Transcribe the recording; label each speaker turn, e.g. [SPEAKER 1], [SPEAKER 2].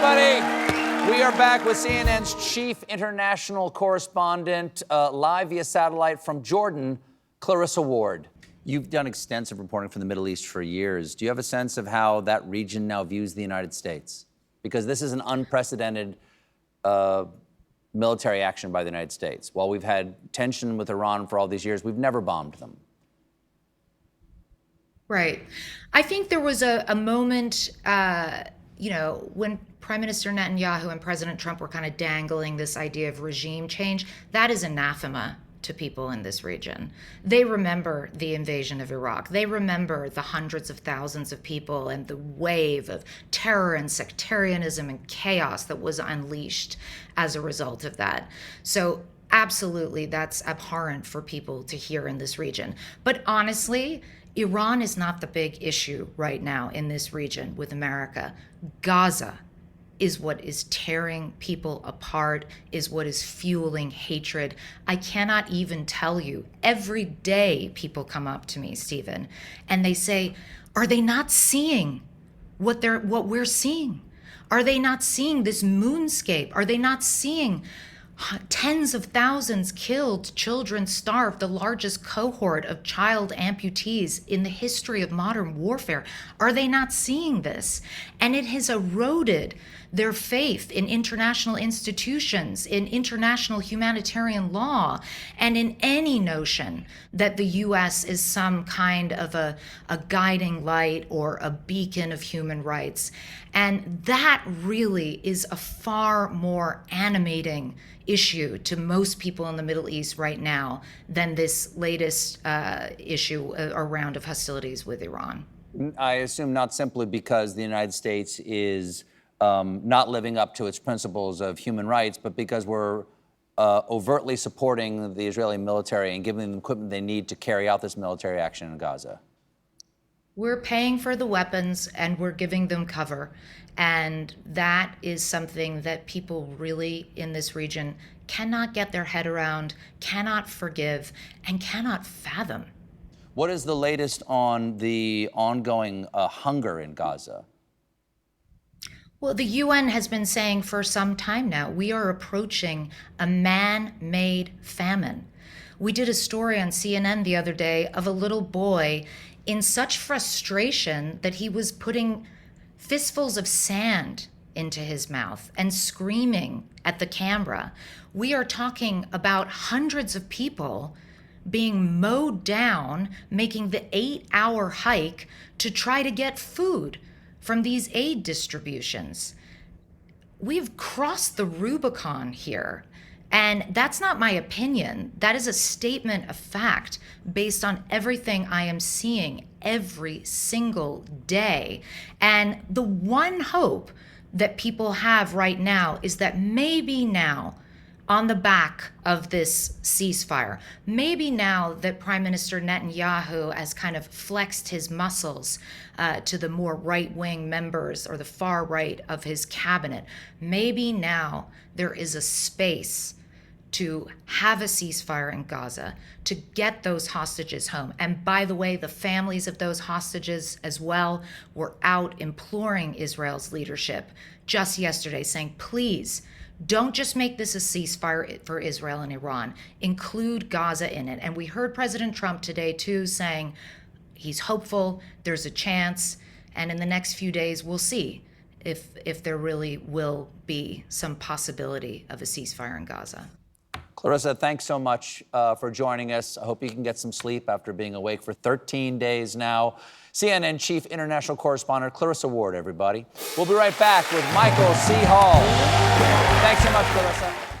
[SPEAKER 1] everybody. We are back with CNN's chief international correspondent, live via satellite from Jordan, Clarissa Ward. You've done extensive reporting from the Middle East for years. Do you have a sense of how that region now views the United States? Because this is an unprecedented military action by the United States. While we've had tension with Iran for all these years, we've never bombed them.
[SPEAKER 2] Right. I think there was a moment, when Prime Minister Netanyahu and President Trump were kind of dangling this idea of regime change. That is anathema to people in this region. They remember the invasion of Iraq. They remember the hundreds of thousands of people and the wave of terror and sectarianism and chaos that was unleashed as a result of that. So absolutely, that's abhorrent for people to hear in this region. But honestly, Iran is not the big issue right now in this region with America. Gaza is what is tearing people apart, is what is fueling hatred. I cannot even tell you, every day people come up to me, Stephen, and they say, are they not seeing what we're seeing? Are they not seeing this moonscape? Are they not seeing tens of thousands killed, children starved, the largest cohort of child amputees in the history of modern warfare? Are they not seeing this? And it has eroded their faith in international institutions, in international humanitarian law, and in any notion that the U.S. is some kind of a guiding light or a beacon of human rights. And that really is a far more animating issue to most people in the Middle East right now than this latest issue, a round of hostilities with Iran.
[SPEAKER 1] I assume not simply because the United States is not living up to its principles of human rights, but because we're overtly supporting the Israeli military and giving them the equipment they need to carry out this military action in Gaza.
[SPEAKER 2] We're paying for the weapons and we're giving them cover. And that is something that people really in this region cannot get their head around, cannot forgive, and cannot fathom.
[SPEAKER 1] What is the latest on the ongoing hunger in Gaza?
[SPEAKER 2] Well, the UN has been saying for some time now, we are approaching a man-made famine. We did a story on CNN the other day of a little boy in such frustration that he was putting fistfuls of sand into his mouth and screaming at the camera. We are talking about hundreds of people being mowed down, making the 8-hour hike to try to get food from these aid distributions. We've crossed the Rubicon here. And that's not my opinion. That is a statement of fact based on everything I am seeing every single day. And the one hope that people have right now is that maybe now, on the back of this ceasefire, maybe now that Prime Minister Netanyahu has kind of flexed his muscles to the more right-wing members or the far right of his cabinet, maybe now there is a space to have a ceasefire in Gaza, to get those hostages home. And by the way, the families of those hostages as well were out imploring Israel's leadership just yesterday, saying, please, don't just make this a ceasefire for Israel and Iran, include Gaza in it. And we heard President Trump today too saying he's hopeful, there's a chance, and in the next few days we'll see if there really will be some possibility of a ceasefire in Gaza.
[SPEAKER 1] Clarissa, thanks so much for joining us. I hope you can get some sleep after being awake for 13 days now. CNN Chief International Correspondent Clarissa Ward, everybody. We'll be right back with Michael C. Hall. Thanks so much, Clarissa.